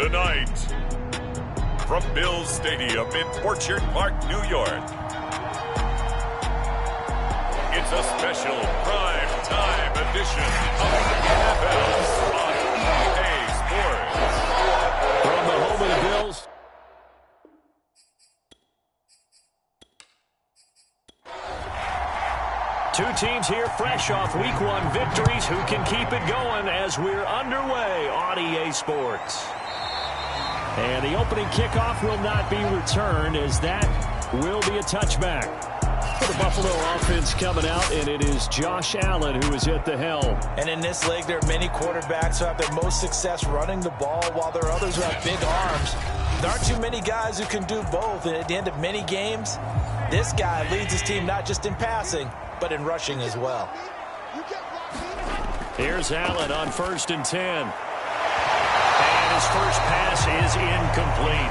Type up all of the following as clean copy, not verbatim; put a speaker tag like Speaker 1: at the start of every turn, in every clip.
Speaker 1: Tonight, from Bills Stadium in Orchard Park, New York, it's a special prime time edition of the NFL on EA Sports.
Speaker 2: From the home of the Bills. Two teams here fresh off Week 1 victories. Who can keep it going as we're underway on EA Sports? And the opening kickoff will not be returned, as that will be a touchback. For the Buffalo offense coming out, and it is Josh Allen who is at the helm.
Speaker 3: And in this league, there are many quarterbacks who have their most success running the ball, while there are others who have big arms. There aren't too many guys who can do both, and at the end of many games, this guy leads his team not just in passing, but in rushing as well.
Speaker 2: Here's Allen on 1st and 10. And his first pass is incomplete.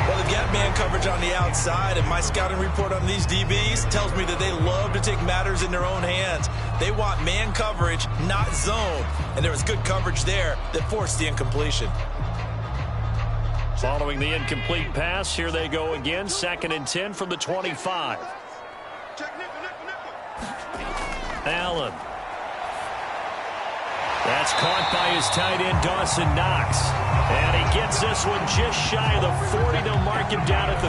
Speaker 3: Well, they've got man coverage on the outside, and my scouting report on these DBs tells me that they love to take matters in their own hands. They want man coverage, not zone. And there was good coverage there that forced the incompletion.
Speaker 2: Following the incomplete pass, here they go again. 2nd and 10 from the 25. Allen. That's caught by his tight end, Dawson Knox. And he gets this one just shy of the 40. They'll mark him down at the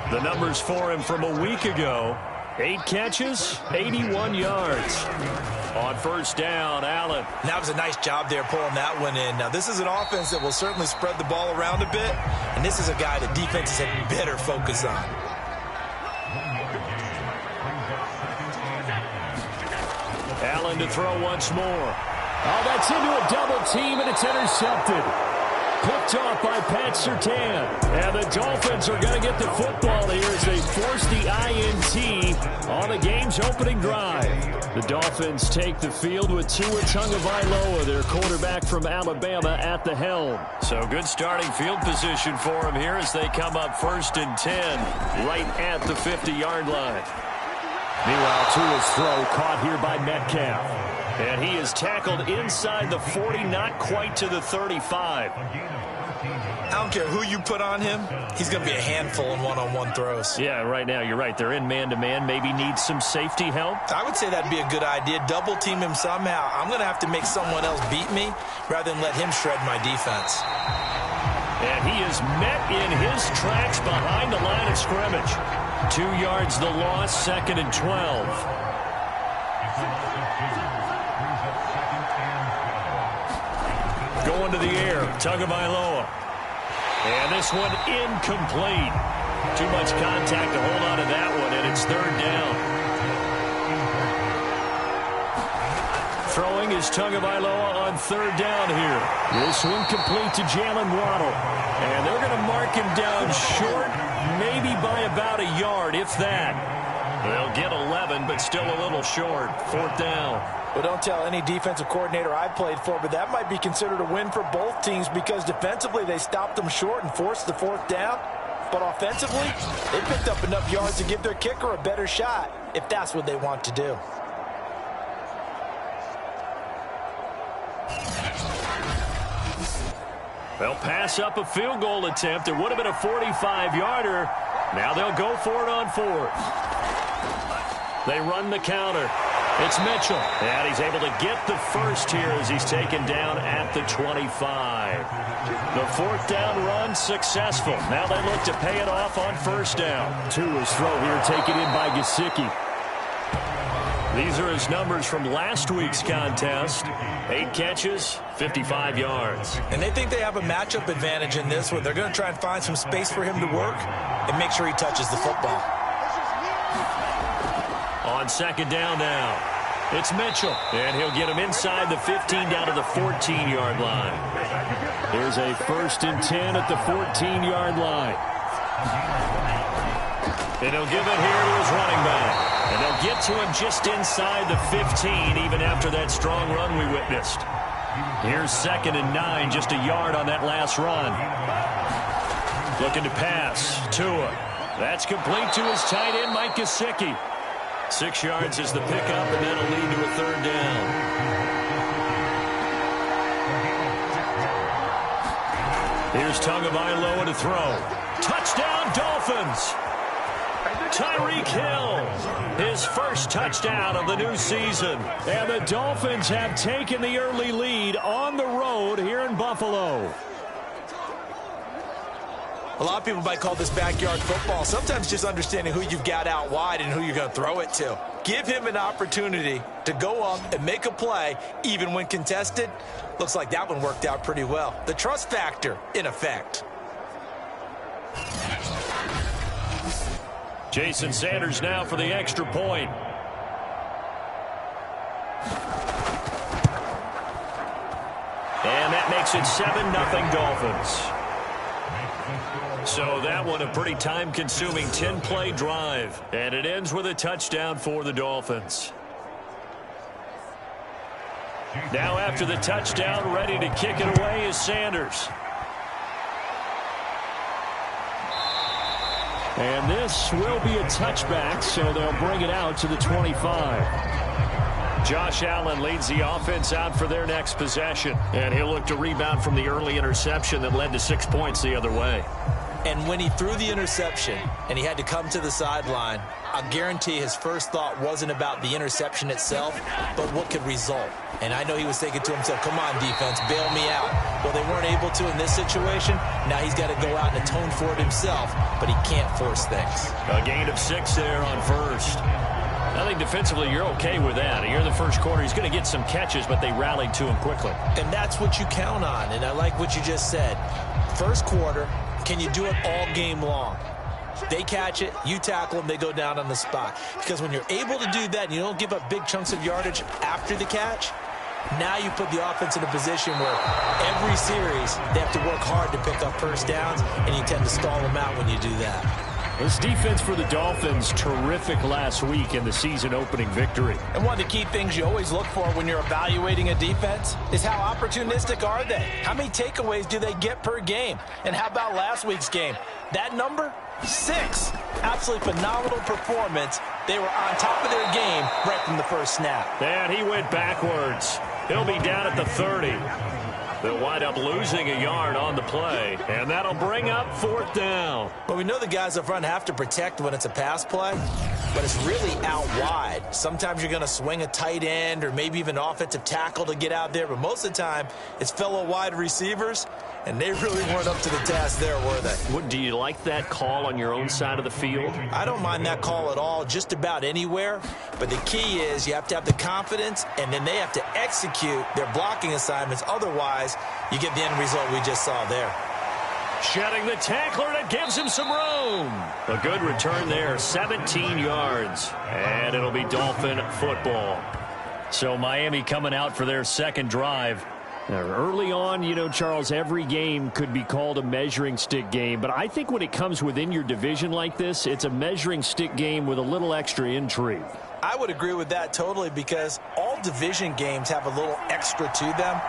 Speaker 2: 39. The numbers for him from a week ago. 8 catches, 81 yards. On 1st down, Allen.
Speaker 3: That was a nice job there pulling that one in. Now, this is an offense that will certainly spread the ball around a bit. And this is a guy that defenses had better focus on.
Speaker 2: Allen to throw once more. Oh, that's into a double team, and it's intercepted. Picked off by Pat Surtain. And the Dolphins are going to get the football here as they force the INT on the game's opening drive. The Dolphins take the field with Tua Tagovailoa, their quarterback from Alabama, at the helm. So good starting field position for him here as they come up 1st and 10, right at the 50-yard line. Meanwhile, Tua's throw caught here by Metcalf. And he is tackled inside the 40, not quite to the 35.
Speaker 3: I don't care who you put on him, he's going to be a handful in one-on-one throws.
Speaker 2: Yeah, right now, you're right. They're in man-to-man. Maybe needs some safety help.
Speaker 3: I would say that'd be a good idea. Double team him somehow. I'm going to have to make someone else beat me rather tn let him shred my defense.
Speaker 2: And he is met in his tracks behind the line of scrimmage. 2 yards the loss, 2nd and 12. Going to the air, Tagovailoa. And this one incomplete. Too much contact to hold on to that one, and it's 3rd down. Throwing is Tagovailoa on 3rd down here. This one complete to Jalen Waddle. And they're going to mark him down short, maybe by about a yard, if that. They'll get 11, but still a little short. 4th down.
Speaker 3: Well, don't tell any defensive coordinator I played for, but that might be considered a win for both teams because defensively they stopped them short and forced the 4th down. But offensively, they picked up enough yards to give their kicker a better shot if that's what they want to do.
Speaker 2: They'll pass up a field goal attempt. It would have been a 45-yarder. Now they'll go for it on 4th. They run the counter. It's Mitchell. And he's able to get the first here as he's taken down at the 25. The 4th down run successful. Now they look to pay it off on 1st down. Tua's throw here taken in by Gesicki. These are his numbers from last week's contest. 8 catches, 55 yards.
Speaker 3: And they think they have a matchup advantage in this one. They're going to try and find some space for him to work and make sure he touches the football.
Speaker 2: On 2nd down now, it's Mitchell. And he'll get him inside the 15 down to the 14-yard line. Here's a 1st and 10 at the 14-yard line. And he'll give it here to his running back. And they'll get to him just inside the 15, even after that strong run we witnessed. Here's 2nd and 9, just a yard on that last run. Looking to pass. Tua. That's complete to his tight end, Mike Gesicki. 6 yards is the pickup, and that'll lead to a 3rd down. Here's Tagovailoa to throw. Touchdown, Dolphins! Tyreek Hill, his first touchdown of the new season. And the Dolphins have taken the early lead on the road here in Buffalo.
Speaker 3: A lot of people might call this backyard football. Sometimes just understanding who you've got out wide and who you're going to throw it to. Give him an opportunity to go up and make a play, even when contested. Looks like that one worked out pretty well. The trust factor, in effect.
Speaker 2: Jason Sanders now for the extra point. And that makes it 7-0 Dolphins. So that one a pretty time-consuming 10-play drive. And it ends with a touchdown for the Dolphins. Now after the touchdown, ready to kick it away is Sanders. And this will be a touchback, so they'll bring it out to the 25. Josh Allen leads the offense out for their next possession. And he'll look to rebound from the early interception that led to 6 points the other way.
Speaker 3: And when he threw the interception and he had to come to the sideline, I guarantee his first thought wasn't about the interception itself, but what could result. And I know he was thinking to himself, come on, defense, bail me out. Well, they weren't able to in this situation. Now he's got to go out and atone for it himself, but he can't force things.
Speaker 2: A gain of 6 there on first. I think defensively you're okay with that. Here in the first quarter, he's going to get some catches, but they rallied to him quickly.
Speaker 3: And that's what you count on, and I like what you just said. First quarter, can you do it all game long? They catch it, you tackle them, they go down on the spot. Because when you're able to do that and you don't give up big chunks of yardage after the catch, now you put the offense in a position where every series they have to work hard to pick up first downs, and you tend to stall them out when you do that.
Speaker 2: This defense for the Dolphins, terrific last week in the season-opening victory.
Speaker 3: And one of the key things you always look for when you're evaluating a defense is how opportunistic are they? How many takeaways do they get per game? And how about last week's game? That number? 6. Absolutely phenomenal performance. They were on top of their game right from the first snap.
Speaker 2: And he went backwards. He'll be down at the 30. They'll wind up losing a yard on the play, and that'll bring up 4th down.
Speaker 3: Well, we know the guys up front have to protect when it's a pass play, but it's really out wide. Sometimes you're going to swing a tight end or maybe even offensive tackle to get out there, but most of the time it's fellow wide receivers, and they really weren't up to the task there, were they?
Speaker 2: What, do you like that call on your own side of the field?
Speaker 3: I don't mind that call at all, just about anywhere. But the key is you have to have the confidence, and then they have to execute their blocking assignments. Otherwise, you get the end result we just saw there.
Speaker 2: Shedding the tackler, and it gives him some room. A good return there, 17 yards. And it'll be Dolphin football. So Miami coming out for their second drive. Now, early on, you know, Charles, every game could be called a measuring stick game. But I think when it comes within your division like this, it's a measuring stick game with a little extra intrigue.
Speaker 3: I would agree with that totally, because all division games have a little extra to them.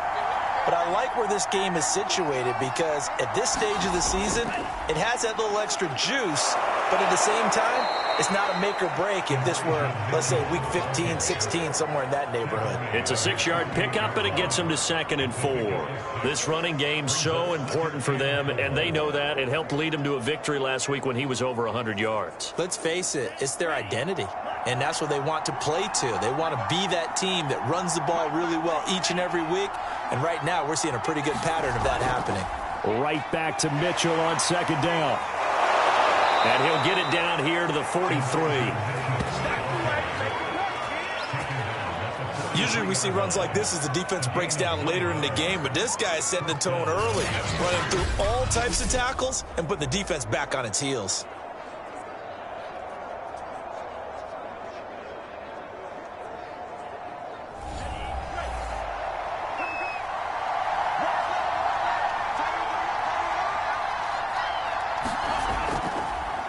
Speaker 3: But I like where this game is situated, because at this stage of the season, it has that little extra juice, but at the same time, it's not a make or break if this were, let's say, week 15, 16, somewhere in that neighborhood.
Speaker 2: It's a 6-yard pickup, and it gets them to 2nd and 4. This running game's so important for them, and they know that. It helped lead them to a victory last week when he was over 100 yards.
Speaker 3: Let's face it, it's their identity, and that's what they want to play to. They want to be that team that runs the ball really well each and every week, and right now we're seeing a pretty good pattern of that happening.
Speaker 2: Right back to Mitchell on 2nd down. And he'll get it down here to the 43.
Speaker 3: Usually we see runs like this as the defense breaks down later in the game, but this guy is setting the tone early, running through all types of tackles and putting the defense back on its heels.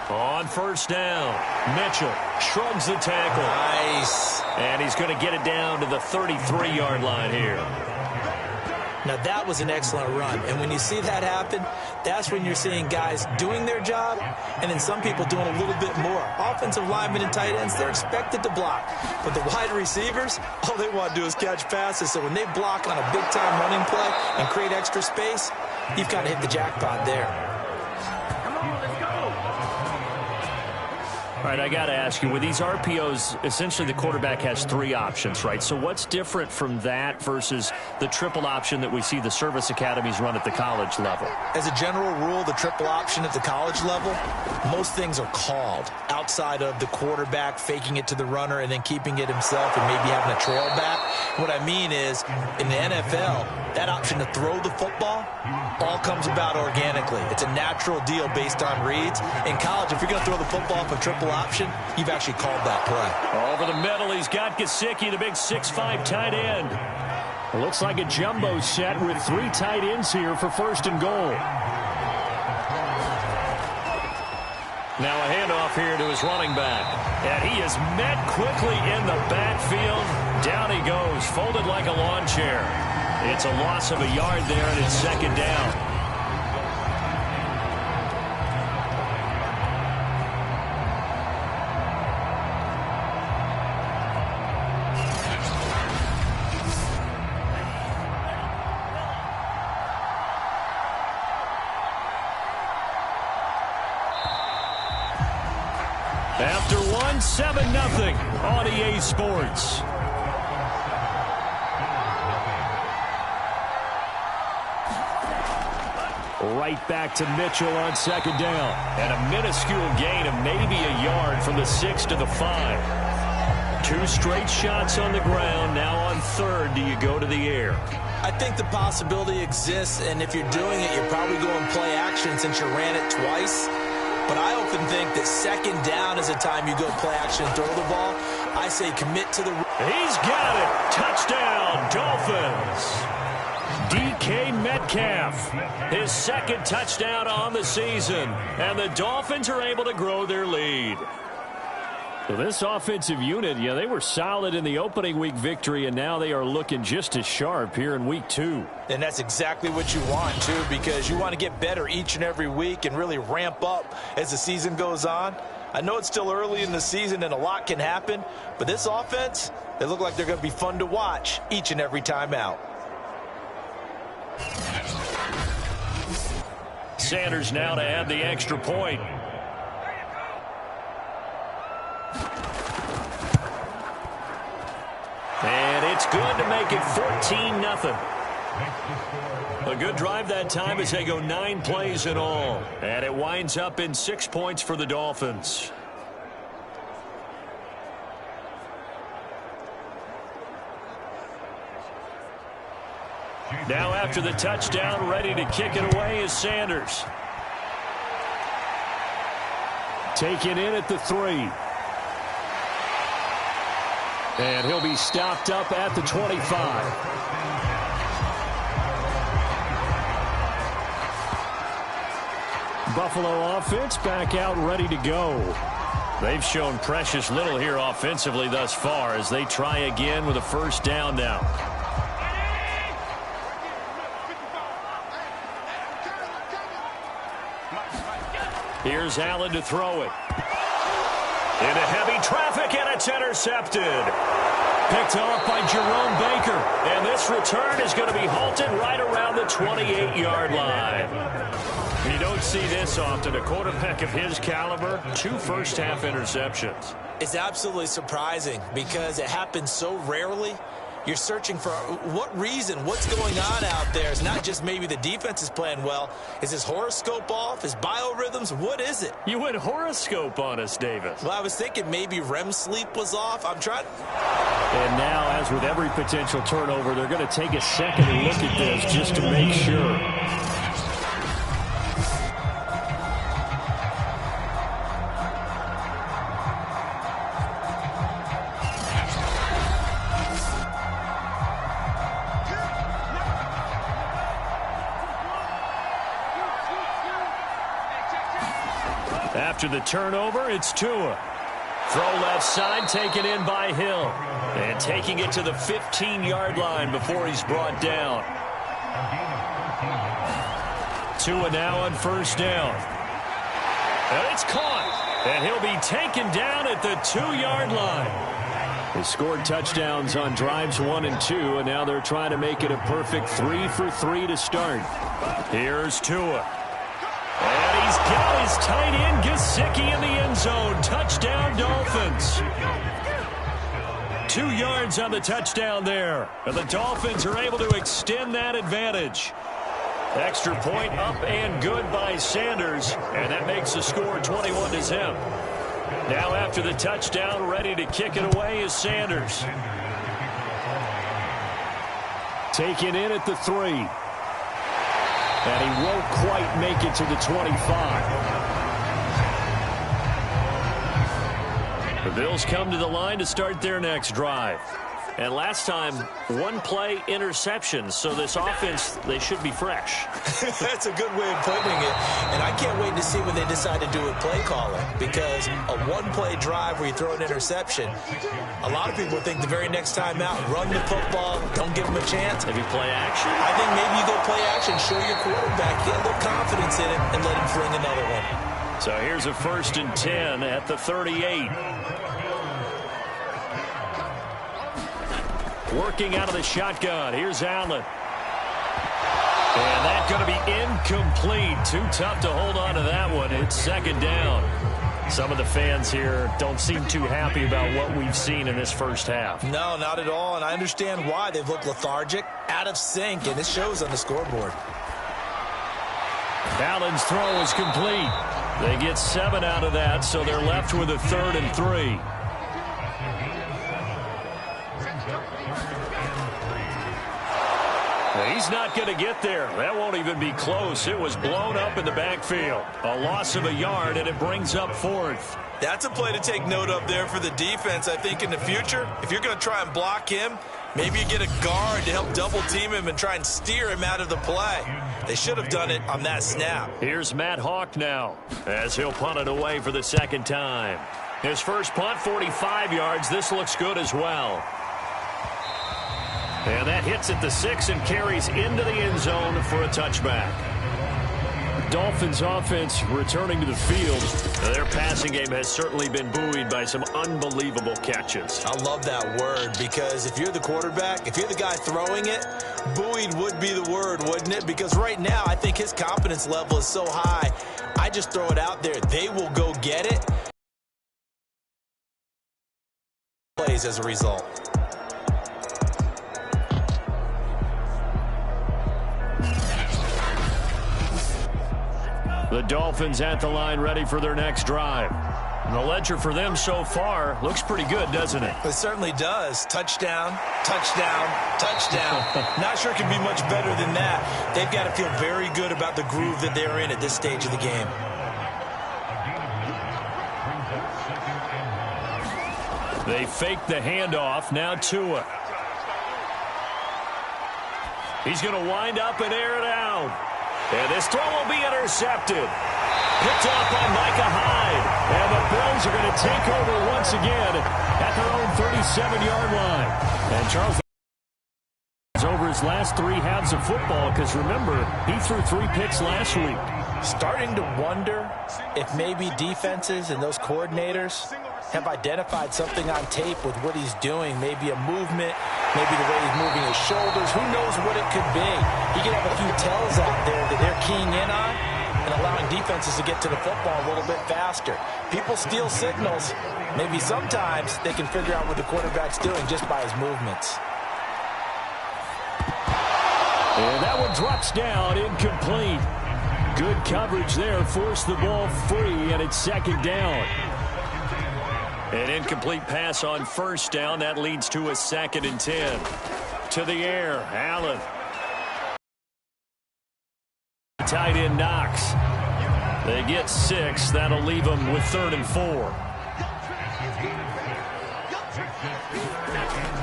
Speaker 2: On 1st down, Mitchell shrugs the tackle.
Speaker 3: Nice.
Speaker 2: And he's going to get it down to the 33-yard line here.
Speaker 3: Now, that was an excellent run. And when you see that happen, that's when you're seeing guys doing their job and then some people doing a little bit more. Offensive linemen and tight ends, they're expected to block. But the wide receivers, all they want to do is catch passes. So when they block on a big-time running play and create extra space, you've kind of hit the jackpot there.
Speaker 2: All right, I got to ask you, with these RPOs, essentially the quarterback has 3 options, right? So what's different from that versus the triple option that we see the service academies run at the college level?
Speaker 3: As a general rule, the triple option at the college level, most things are called outside of the quarterback faking it to the runner and then keeping it himself and maybe having a trail back. What I mean is, in the NFL, that option to throw the football all comes about organically. It's a natural deal based on reads. In college, if you're going to throw the football off a triple option, you've actually called that play.
Speaker 2: Over the middle, he's got Gesicki, the big 6'5" tight end. It looks like a jumbo set with 3 tight ends here for 1st and goal. Now a handoff here to his running back. And he is met quickly in the backfield. Down he goes, folded like a lawn chair. It's a loss of a yard there, and it's 2nd down. After 7-0 on EA Sports. Right back to Mitchell on 2nd down. And a minuscule gain of maybe a yard from the 6 to the 5. 2 straight shots on the ground. Now on 3rd, do you go to the air?
Speaker 3: I think the possibility exists, and if you're doing it, you're probably going play action since you ran it twice. But I often think that 2nd down is a time you go play action and throw the ball. I say commit to the...
Speaker 2: He's got it. Touchdown, Dolphins. DK Metcalf, his 2nd touchdown on the season. And the Dolphins are able to grow their lead. So this offensive unit, they were solid in the opening week victory, and now they are looking just as sharp here in week 2.
Speaker 3: And that's exactly what you want, too, because you want to get better each and every week and really ramp up as the season goes on. I know it's still early in the season and a lot can happen, but this offense, they look like they're going to be fun to watch each and every time out.
Speaker 2: Sanders now to add the extra point. And it's good to make it 14-0. A good drive that time as they go 9 plays in all. And it winds up in 6 points for the Dolphins. Now after the touchdown, ready to kick it away is Sanders. Taken in at the 3. And he'll be stopped up at the 25. Buffalo offense back out ready to go. They've shown precious little here offensively thus far as they try again with a 1st down now. Here's Allen to throw it. Into heavy traffic, and it's intercepted. Picked off by Jerome Baker. And this return is going to be halted right around the 28-yard line. You don't see this often. A quarterback of his caliber, 2 first-half interceptions.
Speaker 3: It's absolutely surprising because it happens so rarely. You're searching for what reason, what's going on out there. It's not just maybe the defense is playing well. Is his horoscope off? His biorhythms? What is it?
Speaker 2: You went horoscope on us, Davis.
Speaker 3: Well, I was thinking maybe REM sleep was off. I'm trying.
Speaker 2: And now, as with every potential turnover, they're going to take a second and look at this just to make sure. After the turnover, it's Tua. Throw left side, taken in by Hill. And taking it to the 15-yard line before he's brought down. Tua now on 1st down. And it's caught. And he'll be taken down at the 2-yard line. They scored touchdowns on drives 1 and 2, and now they're trying to make it a perfect 3 for 3 to start. Here's Tua. And he's got his tight end Gesicki in the end zone. Touchdown, Dolphins. 2 yards on the touchdown there. And the Dolphins are able to extend that advantage. Extra point up and good by Sanders. And that makes the score 21-0. Now after the touchdown, ready to kick it away is Sanders. Taken in at the 3. And he won't quite make it to the 25. The Bills come to the line to start their next drive. And last time, 1-play interception. So this offense, they should be fresh.
Speaker 3: That's a good way of putting it. And I can't wait to see what they decide to do with play calling. Because a 1-play drive where you throw an interception, a lot of people think the very next time out, run the football, don't give them a chance.
Speaker 2: Maybe play action?
Speaker 3: I think maybe you go play action, show your quarterback, get a little confidence in it, and let him fling another one.
Speaker 2: So here's a 1st and 10 at the 38. Working out of the shotgun. Here's Allen. And that's going to be incomplete. Too tough to hold on to that one. It's 2nd down. Some of the fans here don't seem too happy about what we've seen in this first half.
Speaker 3: No, not at all. And I understand why. They've looked lethargic, out of sync, and it shows on the scoreboard.
Speaker 2: Allen's throw is complete. They get 7 out of that, so they're left with a 3rd and 3. He's not going to get there. That won't even be close. It was blown up in the backfield. A loss of a yard, and it brings up 4th.
Speaker 3: That's a play to take note of there for the defense, I think, in the future. If you're going to try and block him, maybe you get a guard to help double-team him and try and steer him out of the play. They should have done it on that snap.
Speaker 2: Here's Matt Hawk now, as he'll punt it away for the 2nd time. His first punt, 45 yards. This looks good as well. And that hits at the 6 and carries into the end zone for a touchback. Dolphins offense returning to the field. Their passing game has certainly been buoyed by some unbelievable catches.
Speaker 3: I love that word because if you're the quarterback, if you're the guy throwing it, buoyed would be the word, wouldn't it? Because right now I think his confidence level is so high. I just throw it out there. They will go get it. Plays as a result.
Speaker 2: The Dolphins at the line ready for their next drive. And the ledger for them so far looks pretty good, doesn't it?
Speaker 3: It certainly does. Touchdown, touchdown, touchdown. Not sure it can be much better than that. They've got to feel very good about the groove that they're in at this stage of the game.
Speaker 2: They fake the handoff. Now Tua. He's going to wind up and air it out. And this throw will be intercepted. Picked off by Micah Hyde. And the Bills are going to take over once again at their own 37-yard line. And Charles is over his last 3 halves of football because, remember, he threw 3 picks last week.
Speaker 3: Starting to wonder if maybe defenses and those coordinators have identified something on tape with what he's doing. Maybe a movement, maybe the way he's moving his shoulders. Who knows what it could be? He could have a few tells out there that they're keying in on and allowing defenses to get to the football a little bit faster. People steal signals. Maybe sometimes they can figure out what the quarterback's doing just by his movements.
Speaker 2: And that one drops down, incomplete. Good coverage there, forced the ball free, and it's 2nd down. An incomplete pass on 1st down. That leads to a 2nd and 10. To the air, Allen. Tight end Knox. They get 6. That'll leave them with 3rd and 4.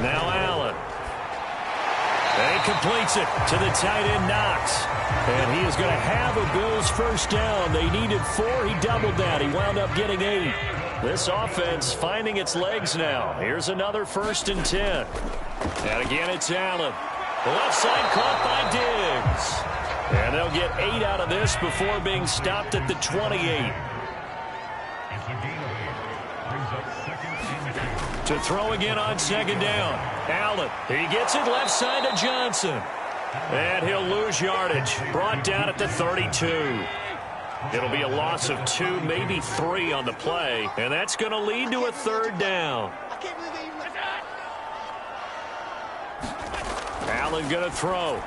Speaker 2: Now Allen. And he completes it to the tight end Knox. And he is going to have a Bills 1st down. They needed 4. He doubled that. He wound up getting 8. This offense finding its legs now. Here's another 1st and 10. And again, it's Allen. The left side caught by Diggs. And they'll get 8 out of this before being stopped at the 28. To throw again on second down. Allen, he gets it left side to Johnson. And he'll lose yardage. Brought down at the 32. It'll be a loss of 2, maybe 3 on the play. And that's going to lead to a third down. Allen going to throw.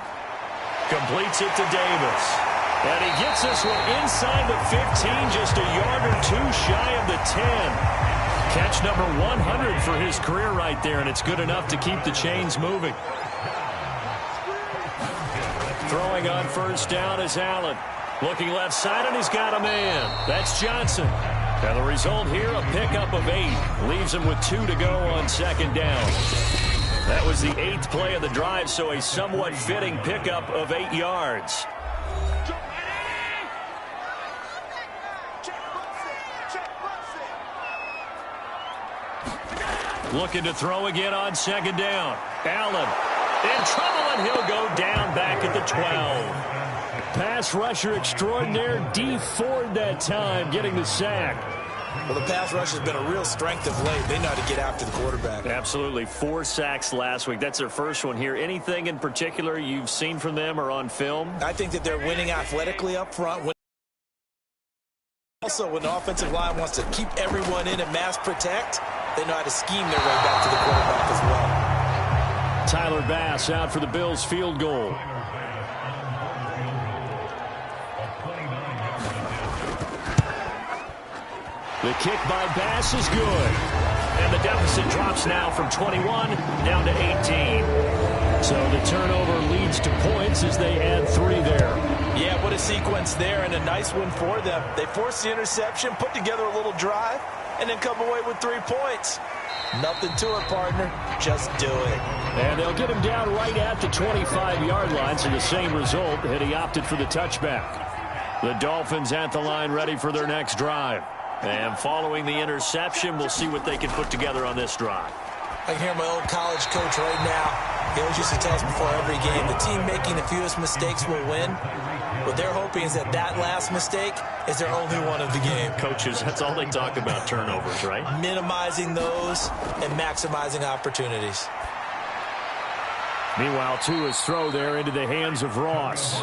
Speaker 2: Completes it to Davis. And he gets this one inside the 15, just a yard or 2 shy of the 10. Catch number 100 for his career right there, and it's good enough to keep the chains moving. Throwing on first down is Allen. Looking left side, and he's got a man. That's Johnson. And the result here, a pickup of 8. Leaves him with 2 to go on second down. That was the 8th play of the drive, so a somewhat fitting pickup of 8 yards. Looking to throw again on second down. Allen in trouble, and he'll go down back at the 12. Pass rusher extraordinaire, D Ford that time, getting the sack.
Speaker 3: Well, the pass rush has been a real strength of late. They know how to get after the quarterback.
Speaker 2: Absolutely. 4 sacks last week. That's their first one here. Anything in particular you've seen from them or on film?
Speaker 3: I think that they're winning athletically up front. Also, when the offensive line wants to keep everyone in and mass protect, they know how to scheme their way back to the quarterback as well.
Speaker 2: Tyler Bass out for the Bills field goal. The kick by Bass is good. And the deficit drops now from 21 down to 18. So the turnover leads to points as they add 3 there.
Speaker 3: Yeah, what a sequence there, and a nice one for them. They force the interception, put together a little drive, and then come away with 3 points. Nothing to it, partner. Just do it.
Speaker 2: And they'll get him down right at the 25-yard line, so the same result, and he opted for the touchback. The Dolphins at the line ready for their next drive. And following the interception, we'll see what they can put together on this drive.
Speaker 3: I can hear my old college coach right now. He always used to tell us before every game, the team making the fewest mistakes will win. What they're hoping is that last mistake is their only one of the game.
Speaker 2: Coaches, that's all they talk about, turnovers, right?
Speaker 3: Minimizing those and maximizing opportunities.
Speaker 2: Meanwhile, Tua's throw there into the hands of Ross.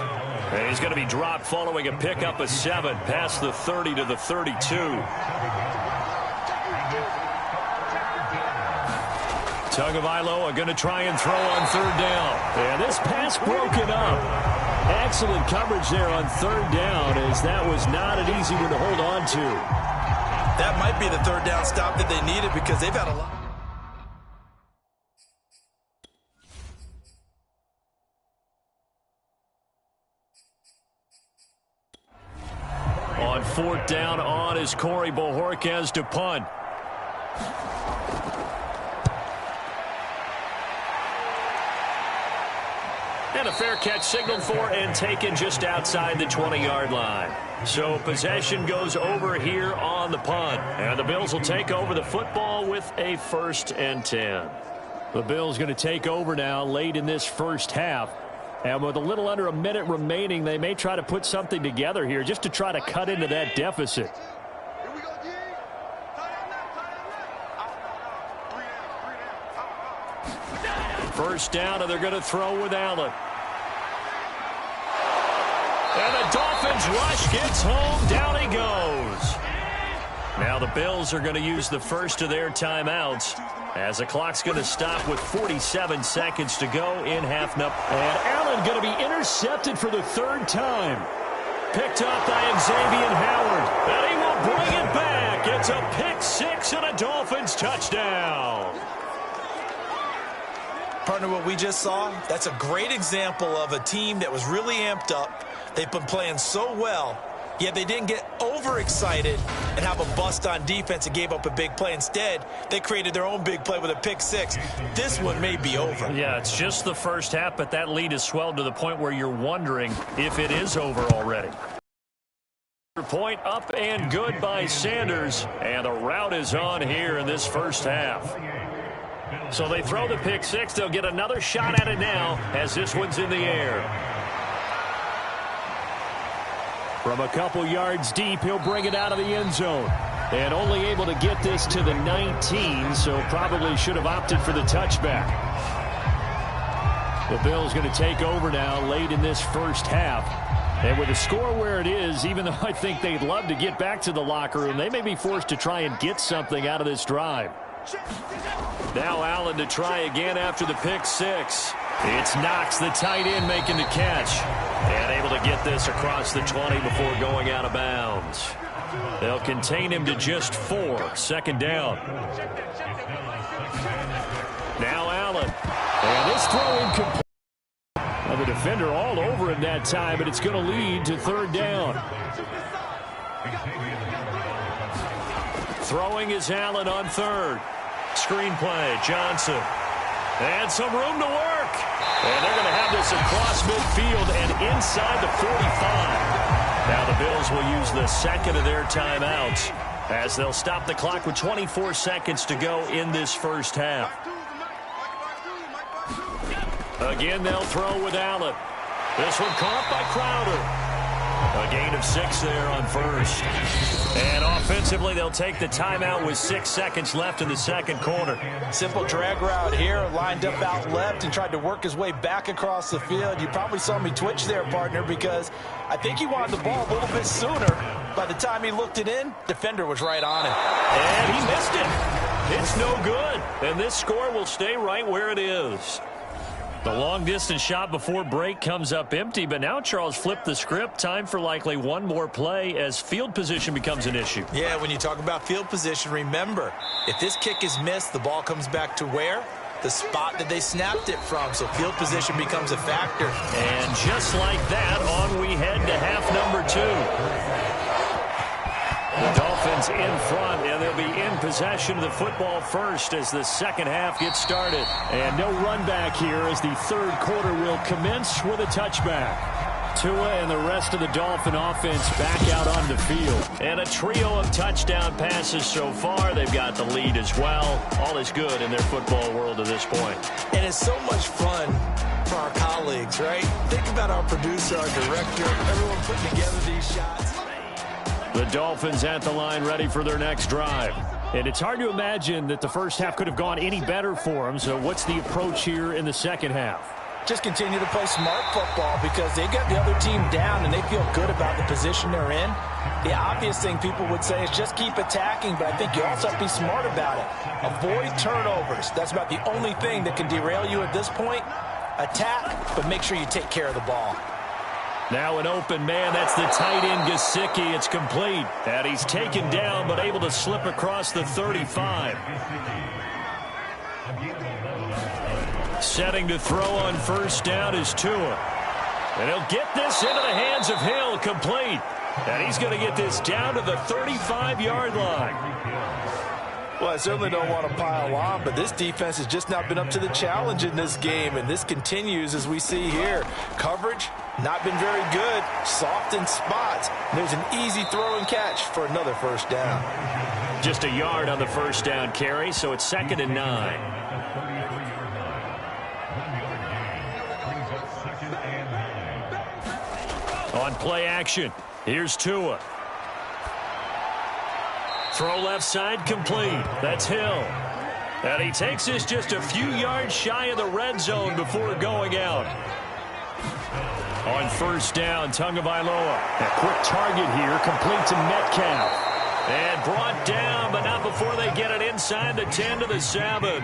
Speaker 2: And he's going to be dropped following a pickup of 7 past the 30 to the 32. Tagovailoa going to try and throw on third down. And this pass broken up. Excellent coverage there on third down, as that was not an easy one to hold on to.
Speaker 3: That might be the third down stop that they needed because they've had a lot.
Speaker 2: On fourth down on is Corey Bojorquez to punt. And a fair catch signaled for and taken just outside the 20-yard line. So possession goes over here on the punt. And the Bills will take over the football with a 1st and 10. The Bills going to take over now late in this first half. And with a little under a minute remaining, they may try to put something together here just to try to cut into that deficit. First down, and they're going to throw with Allen. And the Dolphins rush gets home. Down he goes. Now the Bills are going to use the first of their timeouts as the clock's going to stop with 47 seconds to go in half. And Allen going to be intercepted for the 3rd time. Picked up by Xavier Howard. And he will bring it back. It's a pick 6 and a Dolphins touchdown.
Speaker 3: Partner, what we just saw, that's a great example of a team that was really amped up. They've been playing so well, yet they didn't get overexcited and have a bust on defense and gave up a big play. Instead, they created their own big play with a pick 6. This one may be over.
Speaker 2: Yeah, it's just the first half, but that lead has swelled to the point where you're wondering if it is over already. Point up and good by Sanders, and the route is on here in this first half. So they throw the pick 6. They'll get another shot at it now as this one's in the air. From a couple yards deep, he'll bring it out of the end zone. And only able to get this to the 19, so probably should have opted for the touchback. The Bills going to take over now late in this first half. And with the score where it is, even though I think they'd love to get back to the locker room, they may be forced to try and get something out of this drive. Now Allen to try again after the pick six. It's Knox, the tight end, making the catch. And able to get this across the 20 before going out of bounds. They'll contain him to just 4. Second down. Now Allen. And this throw incomplete. The defender all over him that time, but it's going to lead to third down. Throwing is Allen on third. Screenplay, Johnson. And some room to work. And they're going to have this across midfield and inside the 45. Now the Bills will use the second of their timeouts as they'll stop the clock with 24 seconds to go in this first half. Again, they'll throw with Allen. This one caught by Crowder. A gain of 6 there on first. And offensively, they'll take the timeout with 6 seconds left in the second quarter.
Speaker 3: Simple drag route here, lined up out left and tried to work his way back across the field. You probably saw me twitch there, partner, because I think he wanted the ball a little bit sooner. By the time he looked it in, defender was right on it.
Speaker 2: And he missed it. It's no good. And this score will stay right where it is. The long-distance shot before break comes up empty, but now Charles flipped the script. Time for likely one more play as field position becomes an issue.
Speaker 3: Yeah, when you talk about field position, remember, if this kick is missed, the ball comes back to where? The spot that they snapped it from, so field position becomes a factor.
Speaker 2: And just like that, on we head to half number 2. The Dolphins in front, and they'll be in possession of the football first as the second half gets started. And no run back here as the third quarter will commence with a touchback. Tua and the rest of the Dolphin offense back out on the field. And a trio of touchdown passes so far. They've got the lead as well. All is good in their football world at this point.
Speaker 3: And it's so much fun for our colleagues, right? Think about our producer, our director, everyone putting together these shots.
Speaker 2: The Dolphins at the line ready for their next drive. And it's hard to imagine that the first half could have gone any better for them. So what's the approach here in the second half?
Speaker 3: Just continue to play smart football because they got the other team down and they feel good about the position they're in. The obvious thing people would say is just keep attacking, but I think you also have to be smart about it. Avoid turnovers. That's about the only thing that can derail you at this point. Attack, but make sure you take care of the ball.
Speaker 2: Now an open man, that's the tight end Gesicki. It's complete. And he's taken down but able to slip across the 35. Setting to throw on first down is Tua. And he'll get this into the hands of Hill, complete. And he's going to get this down to the 35-yard line.
Speaker 3: Well, I certainly don't want to pile on, but this defense has just not been up to the challenge in this game, and this continues as we see here. Coverage, not been very good, soft in spots. There's an easy throw and catch for another first down.
Speaker 2: Just a yard on the first down carry, so it's 2nd and 9. On play action, here's Tua. Throw left side complete. That's Hill. And he takes this just a few yards shy of the red zone before going out. On first down, Tagovailoa. A quick target here, complete to Metcalf. And brought down, but not before they get it inside the 10 to the 7.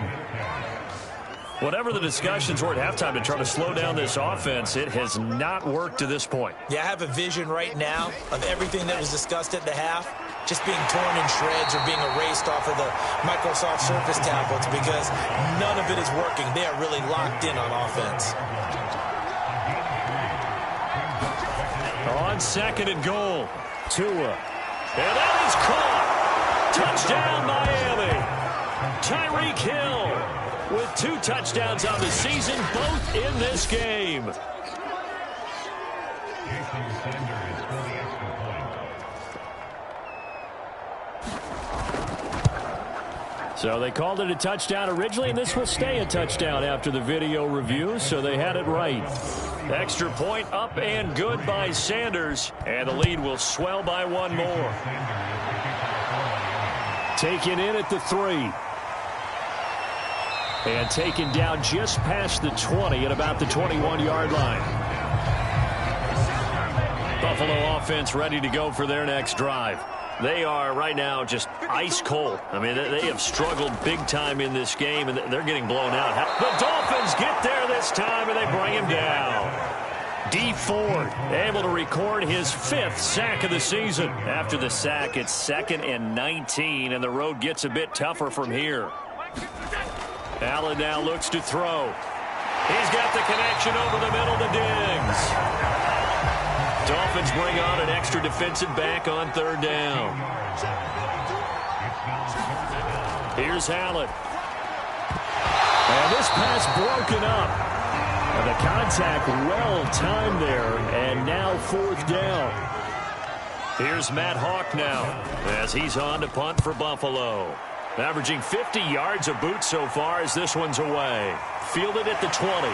Speaker 2: Whatever the discussions were at halftime to try to slow down this offense, it has not worked to this point.
Speaker 3: Yeah, I have a vision right now of everything that was discussed at the half just being torn in shreds or being erased off of the Microsoft Surface tablets because none of it is working. They are really locked in on offense.
Speaker 2: On 2nd and goal, Tua. And that is caught. Touchdown, Miami. Tyreek Hill with 2 touchdowns on the season, both in this game. So they called it a touchdown originally, and this will stay a touchdown after the video review, so they had it right. Extra point up and good by Sanders, and the lead will swell by 1 more. Taken in at the 3. And taken down just past the 20 at about the 21-yard line. Buffalo offense ready to go for their next drive. They are right now just ice cold. I mean, they have struggled big time in this game, and they're getting blown out. The Dolphins get there this time, and they bring him down. Dee Ford able to record his 5th sack of the season. After the sack, it's 2nd and 19, and the road gets a bit tougher from here. Allen now looks to throw. He's got the connection over the middle to Diggs. Dolphins bring on an extra defensive back on 3rd down. Here's Allen. And this pass broken up. And the contact well timed there. And now 4th down. Here's Matt Hawk now as he's on to punt for Buffalo. Averaging 50 yards a boot so far as this one's away. Fielded at the 20.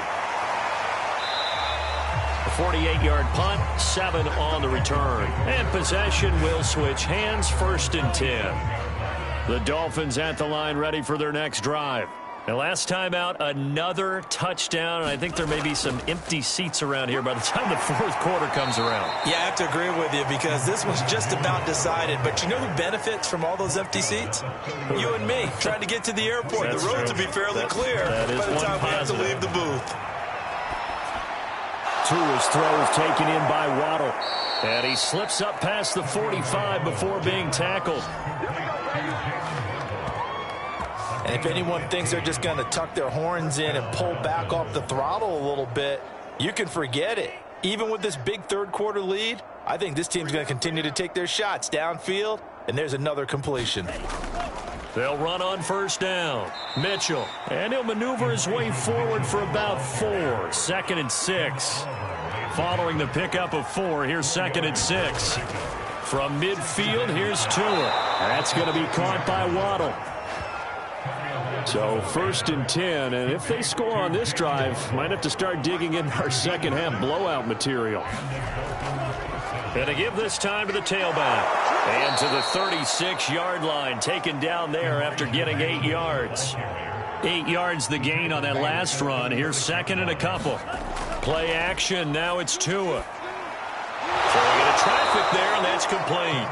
Speaker 2: A 48-yard punt, 7 on the return. And possession will switch hands, 1st and 10. The Dolphins at the line ready for their next drive. And last time out, another touchdown. And I think there may be some empty seats around here by the time the 4th quarter comes around.
Speaker 3: Yeah, I have to agree with you because this one's just about decided. But you know who benefits from all those empty seats? You and me, trying to get to the airport. The roads will be fairly clear by the time we have to leave the booth.
Speaker 2: Tua's throw is taken in by Waddle. And he slips up past the 45 before being tackled.
Speaker 3: And if anyone thinks they're just going to tuck their horns in and pull back off the throttle a little bit, you can forget it. Even with this big 3rd quarter lead, I think this team's going to continue to take their shots downfield, and there's another completion.
Speaker 2: They'll run on 1st down. Mitchell, and he'll maneuver his way forward for about 4. 2nd and 6. Following the pickup of 4, here's 2nd and 6. From midfield, here's Tua. That's going to be caught by Waddle. So 1st and 10, and if they score on this drive, might have to start digging in our second half blowout material. And to give this time to the tailback. And to the 36-yard line, taken down there after getting 8 yards. 8 yards the gain on that last run. Here's 2nd and a couple. Play action, now it's Tua. Throwing into traffic there, and that's complete.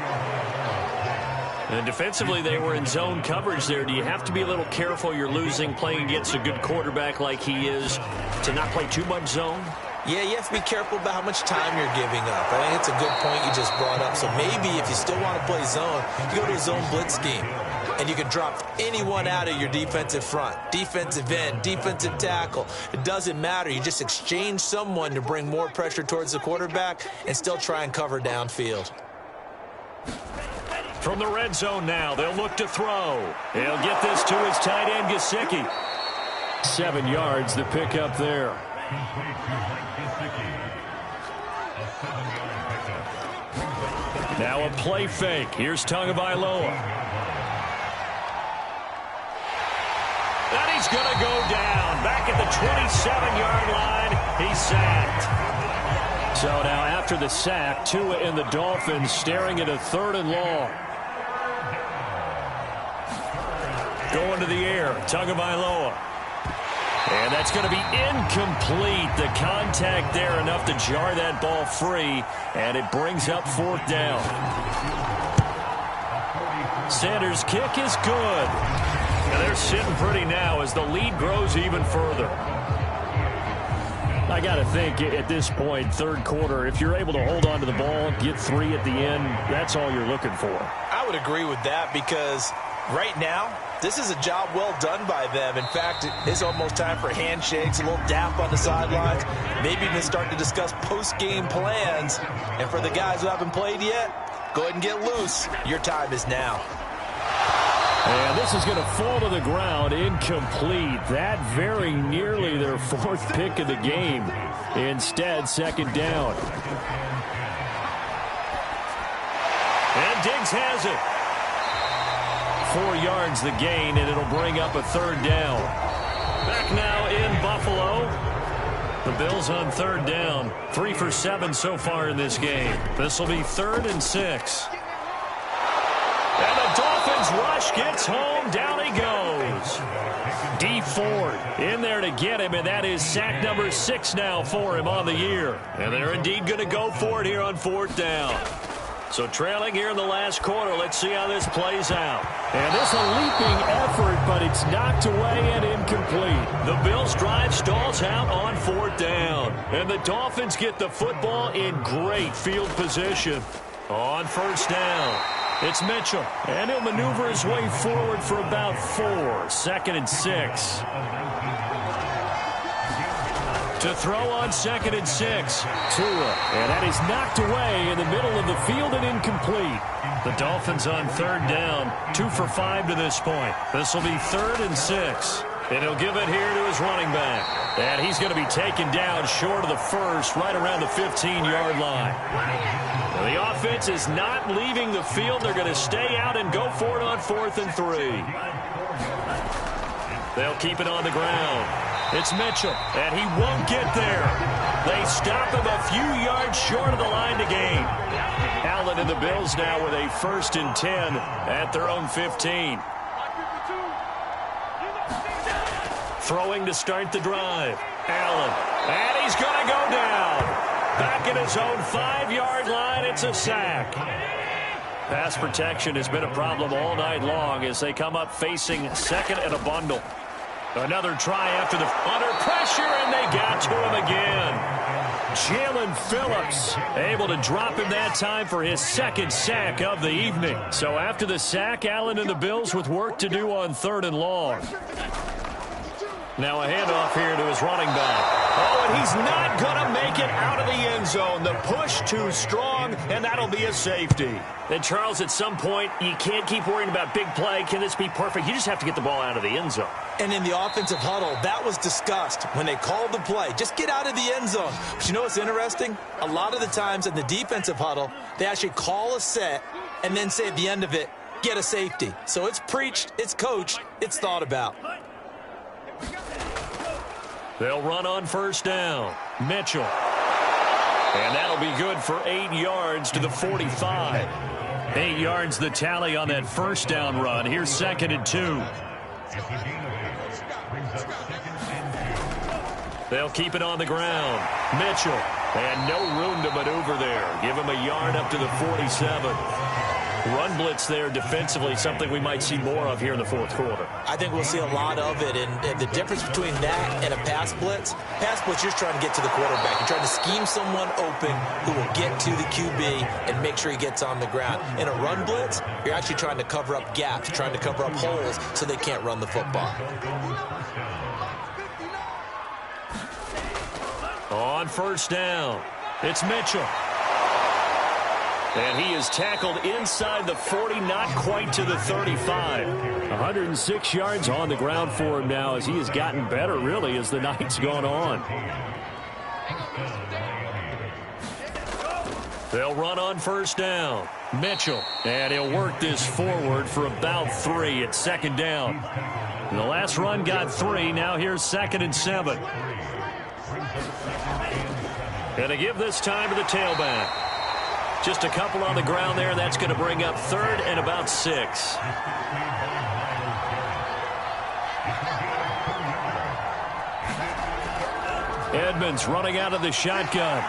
Speaker 2: And defensively, they were in zone coverage there. Do you have to be a little careful? You're losing, playing against a good quarterback like he is, to not play too much zone?
Speaker 3: Yeah, you have to be careful about how much time you're giving up. I think it's a good point you just brought up. So maybe if you still want to play zone, you go to a zone blitz scheme. And you can drop anyone out of your defensive front. Defensive end, defensive tackle. It doesn't matter. You just exchange someone to bring more pressure towards the quarterback and still try and cover downfield.
Speaker 2: From the red zone now, they'll look to throw. He'll get this to his tight end, Gesicki. 7 yards, the pickup there. Now a play fake. Here's Tagovailoa. And he's going to go down. Back at the 27-yard line, he's sacked. So now after the sack, Tua and the Dolphins staring at a 3rd and long. Going to the air, Tagovailoa. And that's going to be incomplete. The contact there enough to jar that ball free, and it brings up 4th down. Sanders' kick is good. And they're sitting pretty now as the lead grows even further. I got to think at this point, 3rd quarter, if you're able to hold on to the ball, get 3 at the end, that's all you're looking for.
Speaker 3: I would agree with that because right now, this is a job well done by them. In fact, it's almost time for handshakes, a little dap on the sidelines, maybe even start to discuss post-game plans. And for the guys who haven't played yet, go ahead and get loose. Your time is now.
Speaker 2: And this is going to fall to the ground, incomplete. That very nearly their 4th pick of the game. Instead, 2nd down. And Diggs has it. 4 yards the gain, and it'll bring up a 3rd down. Back now in Buffalo. The Bills on 3rd down. 3 for 7 so far in this game. This will be 3rd and 6. And the Dolphins His rush gets home. Down he goes. Dee Ford in there to get him, and that is sack number 6 now for him on the year. And they're indeed going to go for it here on 4th down. So trailing here in the last quarter. Let's see how this plays out. And this a leaping effort, but it's knocked away and incomplete. The Bills' drive stalls out on 4th down. And the Dolphins get the football in great field position. On 1st down, it's Mitchell. And he'll maneuver his way forward for about 4. 2nd and 6. To throw on 2nd and 6. Tua. And that is knocked away in the middle of the field and incomplete. The Dolphins on 3rd down. 2 for 5 to this point. This will be 3rd and 6. And he'll give it here to his running back. And he's going to be taken down short of the first, right around the 15-yard line. Now, the offense is not leaving the field. They're going to stay out and go for it on 4th and 3. They'll keep it on the ground. It's Mitchell, and he won't get there. They stop him a few yards short of the line to gain. Allen and the Bills now with a 1st and 10 at their own 15. Throwing to start the drive. Allen, and he's going to go down. Back at his own 5-yard line, it's a sack. Pass protection has been a problem all night long as they come up facing 2nd and a bundle. Another try after the under pressure, and they got to him again. Jalen Phillips able to drop him that time for his 2nd sack of the evening. So after the sack, Allen and the Bills with work to do on 3rd and long. Now a handoff here to his running back. Oh, and he's not going to make it out of the end zone. The push too strong, and that'll be a safety. Then, Charles, at some point, you can't keep worrying about big play. Can this be perfect? You just have to get the ball out of the end zone.
Speaker 3: And in the offensive huddle, that was discussed when they called the play. Just get out of the end zone. But you know what's interesting? A lot of the times in the defensive huddle, they actually call a set and then say at the end of it, get a safety. So it's preached, it's coached, it's thought about.
Speaker 2: They'll run on 1st down. Mitchell. And that'll be good for 8 yards to the 45. 8 yards the tally on that 1st down run. Here's 2nd and 2. They'll keep it on the ground. Mitchell. And no room to maneuver there. Give him a yard up to the 47. Run blitz there defensively, something we might see more of here in the 4th quarter.
Speaker 3: I think we'll see a lot of it, and the difference between that and a pass blitz, you're just trying to get to the quarterback. You're trying to scheme someone open who will get to the QB and make sure he gets on the ground. In a run blitz, you're actually trying to cover up gaps, trying to cover up holes so they can't run the football.
Speaker 2: On 1st down, it's Mitchell. And he is tackled inside the 40, not quite to the 35. 106 yards on the ground for him now as he has gotten better, really, as the night's gone on. They'll run on 1st down. Mitchell. And he'll work this forward for about 3 at 2nd down. And the last run got 3. Now here's 2nd and 7. And to give this time to the tailback. Just a couple on the ground there. That's going to bring up 3rd and about 6. Edmonds running out of the shotgun.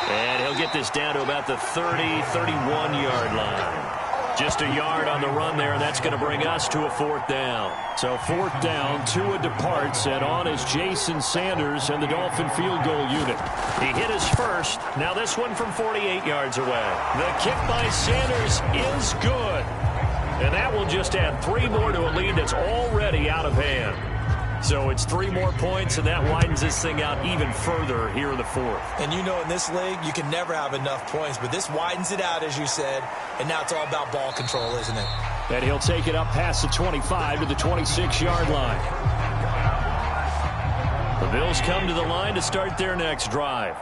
Speaker 2: And he'll get this down to about the 30, 31-yard line. Just a yard on the run there, and that's going to bring us to a 4th down. So 4th down, Tua departs, and on is Jason Sanders and the Dolphin field goal unit. He hit his first. Now this one from 48 yards away. The kick by Sanders is good. And that will just add 3 more to a lead that's already out of hand. So it's 3 more points, and that widens this thing out even further here in the 4th.
Speaker 3: And you know in this league, you can never have enough points, but this widens it out, as you said, and now it's all about ball control, isn't it?
Speaker 2: And he'll take it up past the 25 to the 26-yard line. The Bills come to the line to start their next drive.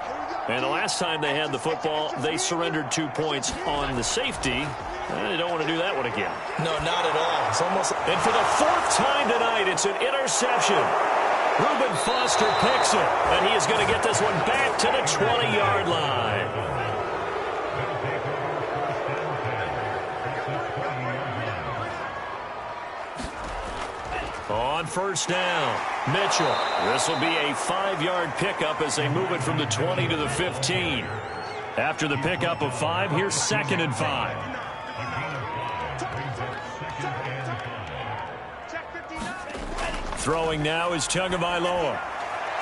Speaker 2: And the last time they had the football, they surrendered 2 points on the safety. They don't want to do that one again.
Speaker 3: No, not at all. It's almost...
Speaker 2: And for the 4th time tonight, it's an interception. Reuben Foster picks it, and he is going to get this one back to the 20-yard line. On first down, Mitchell. This will be a 5-yard pickup as they move it from the 20 to the 15. After the pickup of 5, here's 2nd and 5. Throwing now is Tagovailoa.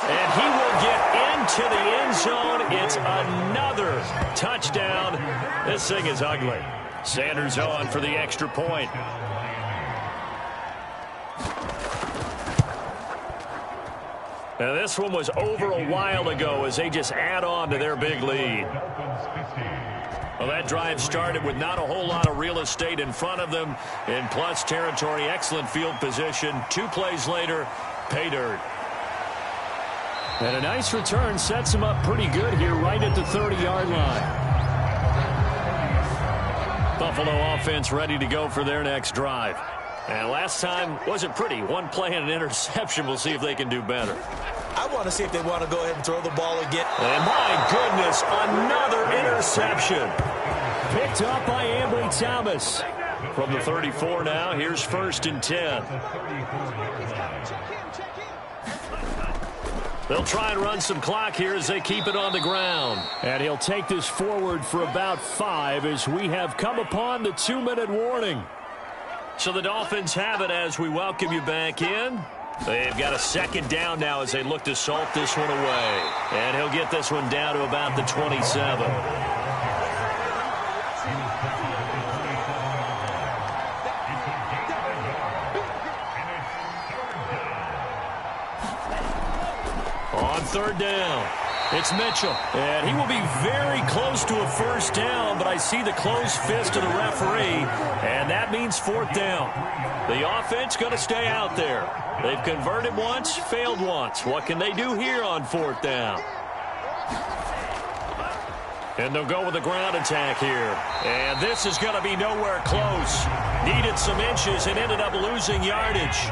Speaker 2: And he will get into the end zone. It's another touchdown. This thing is ugly. Sanders on for the extra point. Now this one was over a while ago as they just add on to their big lead. Well, that drive started with not a whole lot of real estate in front of them in plus territory. Excellent field position. 2 plays later, pay dirt. And a nice return sets them up pretty good here right at the 30-yard line. Buffalo offense ready to go for their next drive. And last time wasn't pretty. 1 play and an interception. We'll see if they can do better.
Speaker 3: I want to see if they want to go ahead and throw the ball again.
Speaker 2: And my goodness, another interception. Picked up by Ambry Thomas. From the 34 now, here's 1st and 10. They'll try and run some clock here as they keep it on the ground. And he'll take this forward for about 5 as we have come upon the 2-minute warning. So the Dolphins have it as we welcome you back in. They've got a 2nd down now as they look to salt this one away. And he'll get this one down to about the 27. On 3rd down, it's Mitchell. And he will be very close to a 1st down, but I see the closed fist of the referee, and that means 4th down. The offense going to stay out there. They've converted once, failed once. What can they do here on 4th down? And they'll go with the ground attack here. And this is going to be nowhere close. Needed some inches and ended up losing yardage.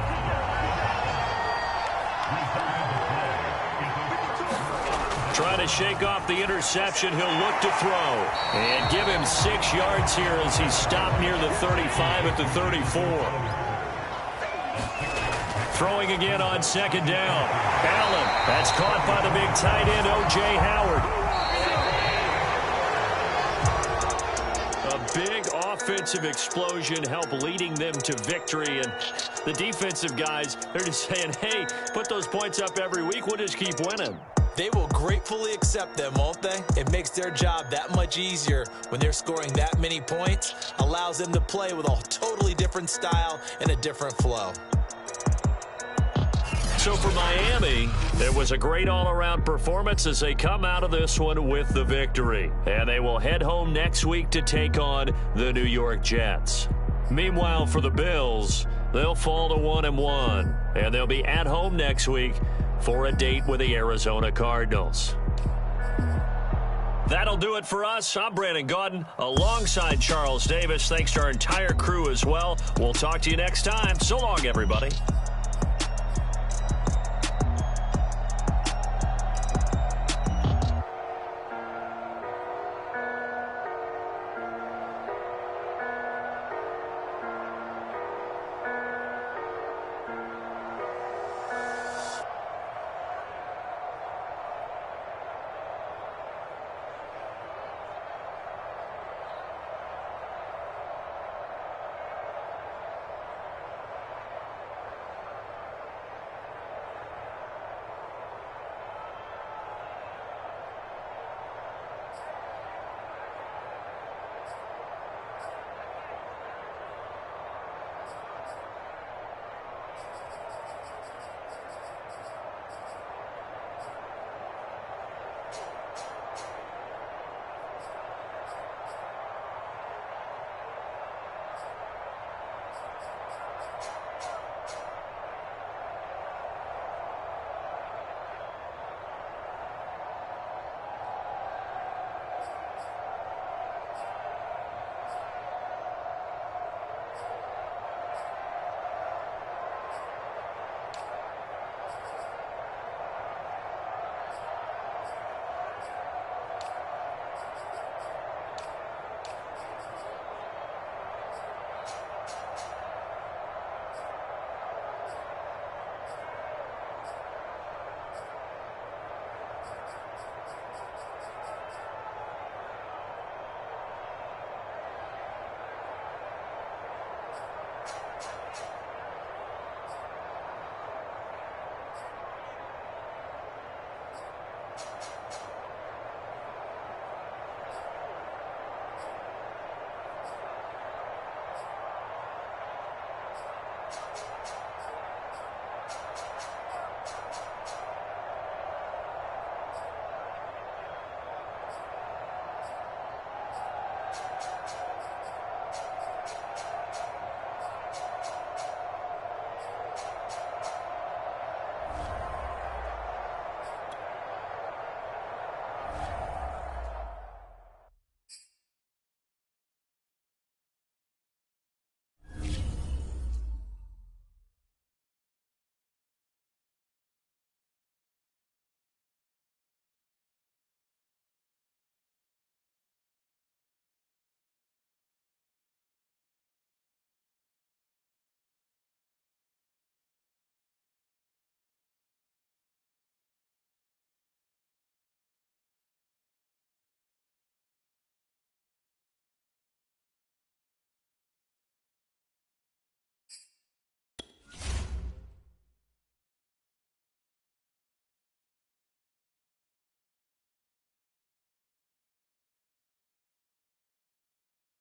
Speaker 2: Trying to shake off the interception. He'll look to throw. And give him 6 yards here as he stopped near the 35 at the 34. Throwing again on 2nd down. Allen. That's caught by the big tight end, O.J. Howard. A big offensive explosion helped leading them to victory. And the defensive guys, they're just saying, hey, put those points up every week. We'll just keep winning.
Speaker 3: They will gratefully accept them, won't they? It makes their job that much easier when they're scoring that many points. Allows them to play with a totally different style and a different flow.
Speaker 2: So for Miami, it was a great all-around performance as they come out of this one with the victory. And they will head home next week to take on the New York Jets. Meanwhile, for the Bills, they'll fall to 1-1. And they'll be at home next week for a date with the Arizona Cardinals. That'll do it for us. I'm Brandon Gaudin alongside Charles Davis. Thanks to our entire crew as well. We'll talk to you next time. So long, everybody.